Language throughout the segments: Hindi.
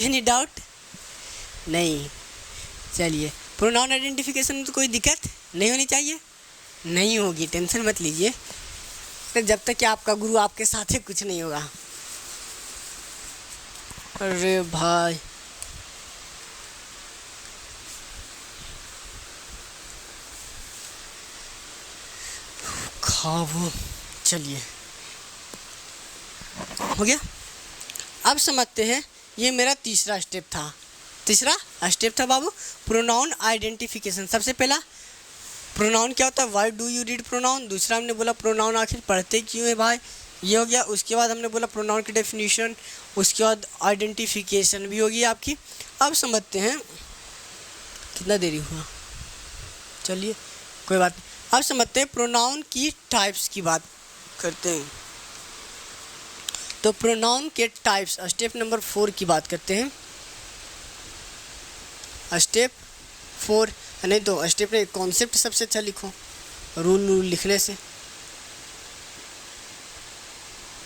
Any doubt? नहीं। चलिए, प्रोनाउन आइडेंटिफिकेशन में तो कोई दिक्कत नहीं होनी चाहिए। नहीं होगी, टेंशन मत लीजिए। तो जब तक कि आपका गुरु आपके साथ है कुछ नहीं होगा। अरे भाई, खाओ। चलिए, हो गया। अब समझते हैं, ये मेरा तीसरा स्टेप था। तीसरा स्टेप था बाबू प्रोनाउन आइडेंटिफिकेशन। सबसे पहला प्रोनाउन क्या होता है, why do you read pronoun. दूसरा हमने बोला प्रोनाउन आखिर पढ़ते क्यों है भाई, ये हो गया। उसके बाद हमने बोला प्रोनाउन की डेफिनेशन, उसके बाद आइडेंटिफिकेशन भी होगी आपकी। अब समझते हैं, कितना देरी हुआ, चलिए कोई बात नहीं। अब समझते हैं प्रोनाउन की टाइप्स की बात करते हैं। तो प्रोनाउन के टाइप्स, स्टेप नंबर 4 की बात करते हैं। स्टेप 4 नहीं तो स्टेप नहीं, कॉन्सेप्ट सबसे अच्छा लिखो, रूल लिखने से।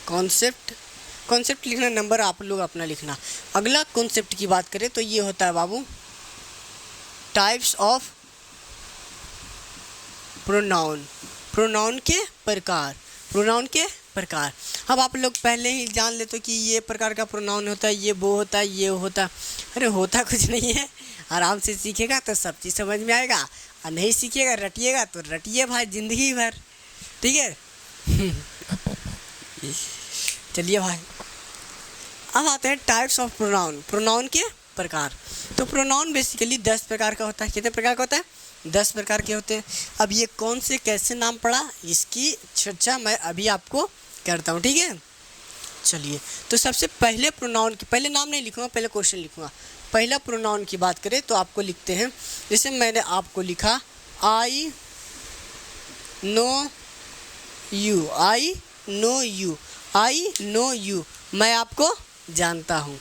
कॉन्सेप्ट लिखना, नंबर आप लोग अपना लिखना। अगला कॉन्सेप्ट की बात करें तो ये होता है बाबू टाइप्स ऑफ प्रोनाउन, प्रोनाउन के प्रकार, प्रोनाउन के प्रकार। अब आप लोग पहले ही जान लेते हो कि ये प्रकार का प्रोनाउन होता है, ये वो होता है, ये होता है। अरे होता कुछ नहीं है, आराम से सीखेगा तो सब चीज़ समझ में आएगा, और नहीं सीखिएगा रटिएगा तो रटिए भाई ज़िंदगी भर, ठीक है। चलिए भाई, अब आते हैं टाइप्स ऑफ प्रोनाउन, प्रोनाउन के प्रकार। तो प्रोनाउन बेसिकली 10 प्रकार का होता है। कितने प्रकार का होता है? 10 प्रकार के होते हैं। अब ये कौन से कैसे नाम पड़ा, इसकी चर्चा मैं अभी आपको करता हूँ, ठीक है। चलिए, तो सबसे पहले प्रोनाउन के, पहले नाम नहीं लिखूँगा, पहले क्वेश्चन लिखूँगा। पहला प्रोनाउन की बात करें तो आपको लिखते हैं, जैसे मैंने आपको लिखा I know you, I know you, I know you, मैं आपको जानता हूँ।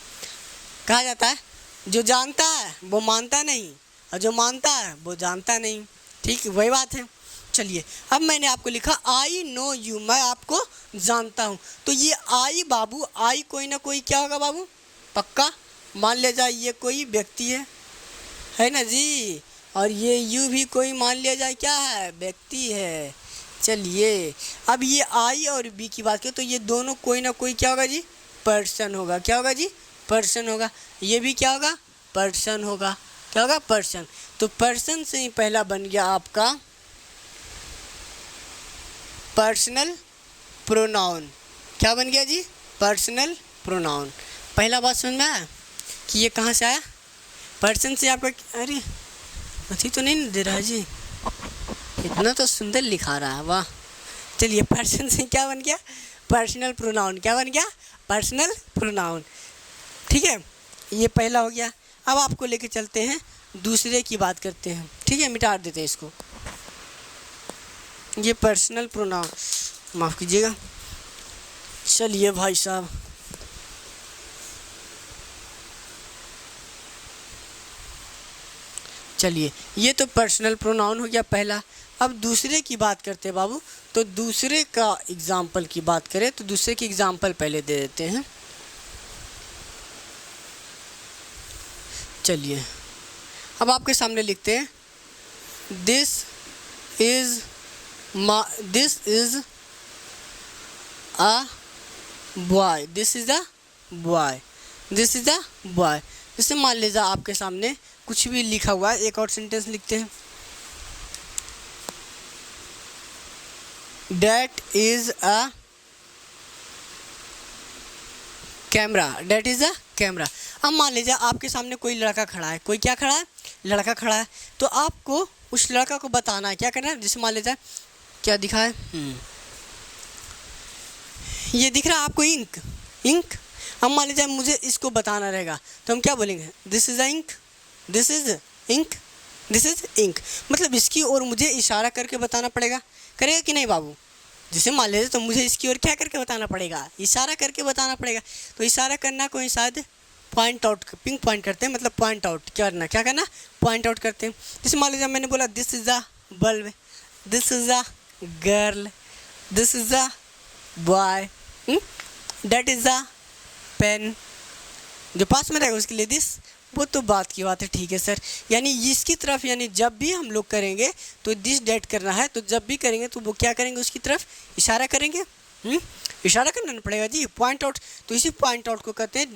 कहा जाता है जो जानता है वो मानता नहीं, और जो मानता है वो जानता नहीं, ठीक वही बात है। चलिए, अब मैंने आपको लिखा आई नो यू, मैं आपको जानता हूँ। तो ये आई बाबू, आई कोई ना कोई क्या होगा बाबू, पक्का मान लिया जाए ये कोई व्यक्ति है ना जी, और ये यू भी कोई मान लिया जाए क्या है, व्यक्ति है। चलिए, अब ये आई और बी की बात करें तो ये दोनों कोई ना कोई क्या होगा जी, पर्सन होगा। क्या होगा जी, पर्सन होगा। ये भी क्या होगा, पर्सन होगा। क्या होगा, पर्सन। तो पर्सन से ही पहला बन गया आपका पर्सनल प्रोनाउन। क्या बन गया जी, पर्सनल प्रोनाउन। पहला बात समझ में आया कि ये कहाँ से आया, पर्सन से आपका। अरे अथी तो नहीं दे रहा है जी, इतना तो सुंदर लिखा रहा है, वाह। चलिए, पर्सन से क्या बन गया, पर्सनल प्रोनाउन। क्या बन गया, पर्सनल प्रोनाउन, ठीक है। ये पहला हो गया। अब आपको लेके चलते हैं, दूसरे की बात करते हैं, ठीक है। मिटा देते हैं इसको, ये पर्सनल प्रोनाउन, माफ़ कीजिएगा। चलिए भाई साहब, चलिए, ये तो पर्सनल प्रोनाउन हो गया पहला। अब दूसरे की बात करते हैं बाबू। तो दूसरे का एग्जाम्पल की बात करें तो दूसरे की एग्जाम्पल पहले दे देते हैं। चलिए, अब आपके सामने लिखते हैं this is a boy, this is a boy, this is a boy. जैसे मान लीजिए आपके सामने कुछ भी लिखा हुआ है, एक और सेंटेंस लिखते हैं, That is a camera, that is a camera. अब मान लीजिए आपके सामने कोई लड़का खड़ा है, कोई क्या खड़ा है, लड़का खड़ा है। तो आपको उस लड़का को बताना है, क्या करना है। जैसे मान लीजिए क्या दिखा है, ये दिख रहा है आपको इंक, इंक। अब मान लीजिए मुझे इसको बताना रहेगा तो हम क्या बोलेंगे, this is a ink, this is ink, this is ink. मतलब इसकी ओर मुझे इशारा करके बताना पड़ेगा, करेगा कि नहीं बाबू। जैसे मान लीजिए तो मुझे इसकी ओर क्या करके बताना पड़ेगा, इशारा करके बताना पड़ेगा। तो इशारा करना कोई शायद पॉइंट आउट, पिंक पॉइंट करते हैं, मतलब पॉइंट आउट करना, क्या करना, पॉइंट आउट करते हैं। जैसे मान लीजिए मैंने बोला this is a bulb, this is a girl, this is a boy, that is a pen, जो पास में रहेगा उसके लिए दिस, वो तो बात की बात है, ठीक है सर। यानी इसकी तरफ, यानी जब भी हम लोग करेंगे तो दिस डेट करना है, तो जब भी करेंगे तो वो क्या करेंगे, उसकी तरफ इशारा करेंगे। इशारा करना पड़ेगा जी, पॉइंट आउट। तो इसी पॉइंट आउट को कहते हैं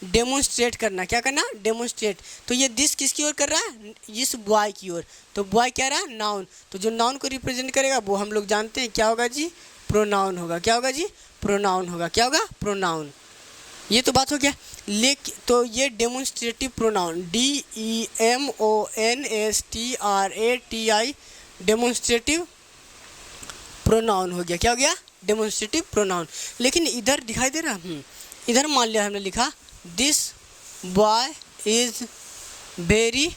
डेमोन्स्ट्रेट करना। क्या करना, डेमोन्स्ट्रेट। तो ये दिस किसकी ओर कर रहा है, इस बॉय की ओर। तो बॉय क्या रहा, नाउन। तो जो नाउन को रिप्रेजेंट करेगा वो हम लोग जानते हैं क्या होगा जी, प्रोनाउन होगा। क्या होगा जी, प्रोनाउन होगा। क्या होगा, प्रोनाउन। ये तो बात हो गया। लेकिन तो ये demonstrative pronoun, DEMONSTRATI, demonstrative pronoun हो गया। क्या हो गया, डेमोन्स्ट्रेटिव प्रोनाउन। लेकिन इधर दिखाई दे रहा, इधर मान लिया हमने लिखा this boy is very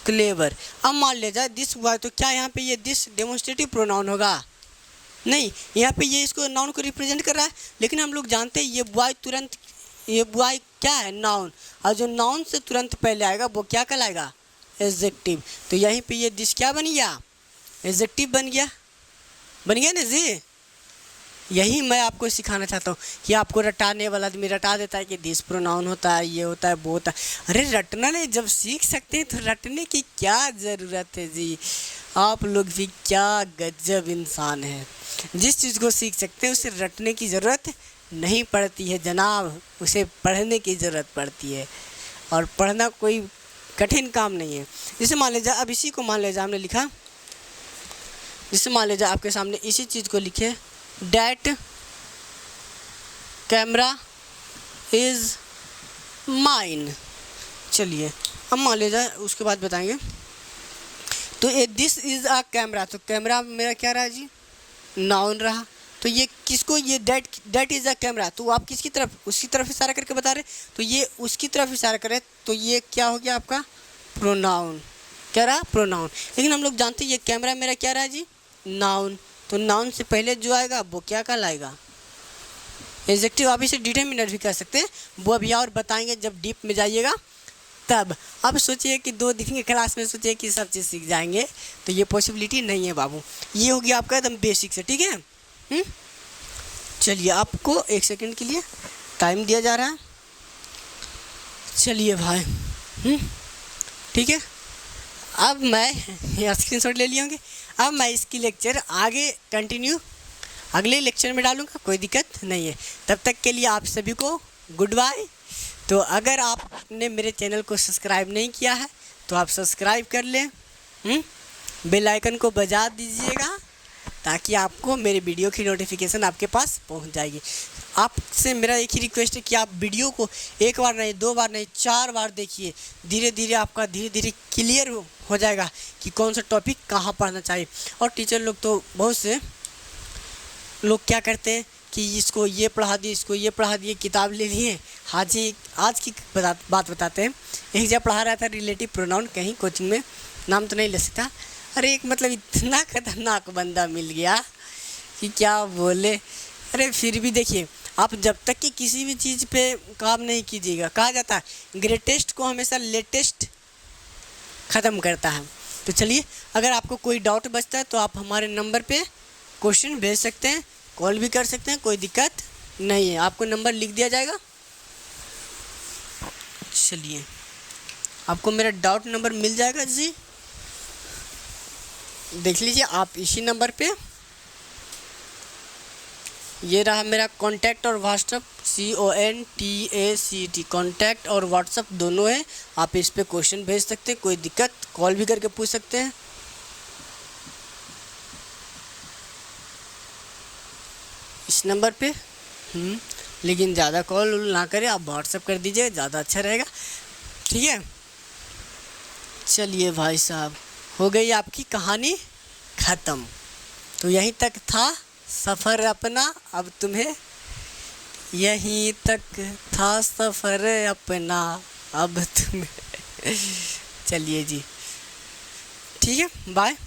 clever. अब मान लिया जाए दिस बॉय, तो क्या यहाँ पे ये दिस डेमोन्स्ट्रेटिव प्रोनाउन होगा, नहीं। यहाँ पे ये इसको नाउन को रिप्रेजेंट कर रहा है। लेकिन हम लोग जानते हैं ये बॉय तुरंत, ये बॉय क्या है, नाउन। और जो नाउन से तुरंत पहले आएगा वो क्या कहलाएगा, एडजेक्टिव। तो यहीं पे ये दिस क्या बन गया, एडजेक्टिव बन गया। बन गया ना जी। यही मैं आपको सिखाना चाहता हूँ कि आपको रटाने वाला आदमी रटा देता है कि दिस प्रोनाउन होता है, ये होता है, वो होता है। अरे रटना नहीं, जब सीख सकते हैं तो रटने की क्या ज़रूरत है जी। आप लोग भी क्या गजब इंसान हैं, जिस चीज़ को सीख सकते हैं उसे रटने की ज़रूरत नहीं पड़ती है जनाब, उसे पढ़ने की ज़रूरत पड़ती है। और पढ़ना कोई कठिन काम नहीं है। जैसे मान लीजिए, अब इसी को मान लीजिए हमने लिखा, जैसे मान लीजिए आपके सामने इसी चीज़ को लिखे, डैट कैमरा इज़ माइन। चलिए अब मान लीजिए उसके बाद बताएंगे। तो ये दिस इज़ अ कैमरा, तो कैमरा मेरा क्या रहा जी, नाउन रहा। तो ये किसको, ये डैट इज़ अ कैमरा, तो आप किसकी तरफ, उसकी तरफ इशारा करके बता रहे, तो ये उसकी तरफ इशारा करे, तो ये क्या हो गया आपका, प्रोनाउन। क्या रहा, प्रोनाउन। लेकिन हम लोग जानते हैं ये कैमरा मेरा क्या रहा जी, नाउन। तो नाउन से पहले जो आएगा वो क्या कहलाएगा, एडजेक्टिव। आप इसे डिटरमिनर भी कह सकते हैं, वो अभी और बताएंगे जब डीप में जाइएगा तब। अब सोचिए कि 2 दिन की क्लास में सोचिए कि सब चीज़ सीख जाएंगे, तो ये पॉसिबिलिटी नहीं है बाबू। ये हो गया आपका एकदम बेसिक से, ठीक है। चलिए आपको 1 सेकंड के लिए टाइम दिया जा रहा है। चलिए भाई, ठीक है। अब मैं स्क्रीनशॉट ले लिए होंगे। अब मैं इसकी लेक्चर आगे कंटिन्यू अगले लेक्चर में डालूंगा, कोई दिक्कत नहीं है। तब तक के लिए आप सभी को गुड बाय। तो अगर आपने मेरे चैनल को सब्सक्राइब नहीं किया है तो आप सब्सक्राइब कर लें, बेल आइकन को बजा दीजिएगा ताकि आपको मेरे वीडियो की नोटिफिकेशन आपके पास पहुंच जाएगी। आपसे मेरा एक ही रिक्वेस्ट है कि आप वीडियो को 1 बार नहीं, 2 बार नहीं, 4 बार देखिए। धीरे धीरे आपका धीरे धीरे क्लियर हो जाएगा कि कौन सा टॉपिक कहाँ पढ़ना चाहिए। और टीचर लोग तो बहुत से लोग क्या करते हैं कि इसको ये पढ़ा दिए, इसको ये पढ़ा दिए, किताब ले लिए। आज की बात बताते हैं। एक जगह पढ़ा रहा था रिलेटिव प्रोनाउन, कहीं कोचिंग में, नाम तो नहीं ले सकता। अरे एक मतलब इतना खतरनाक बंदा मिल गया कि क्या बोले। अरे फिर भी देखिए, आप जब तक कि किसी भी चीज़ पे काम नहीं कीजिएगा, कहा जाता है ग्रेटेस्ट को हमेशा लेटेस्ट ख़त्म करता है। तो चलिए, अगर आपको कोई डाउट बचता है तो आप हमारे नंबर पे क्वेश्चन भेज सकते हैं, कॉल भी कर सकते हैं, कोई दिक्कत नहीं है। आपको नंबर लिख दिया जाएगा। चलिए, आपको मेरा डाउट नंबर मिल जाएगा जी, देख लीजिए आप इसी नंबर पे। ये रहा मेरा कॉन्टैक्ट और व्हाट्सअप, CONTACT, कॉन्टैक्ट और व्हाट्सअप दोनों है। आप इस पे क्वेश्चन भेज सकते हैं, कोई दिक्कत, कॉल भी करके पूछ सकते हैं। इस नंबर पे लेकिन ज़्यादा कॉल ना करें, आप व्हाट्सअप कर दीजिए, ज़्यादा अच्छा रहेगा, ठीक है। चलिए भाई साहब, हो गई आपकी कहानी ख़त्म। तो यहीं तक था सफ़र अपना, अब तुम्हें यहीं तक था सफ़र अपना, अब तुम्हें चलिए जी, ठीक है, बाय।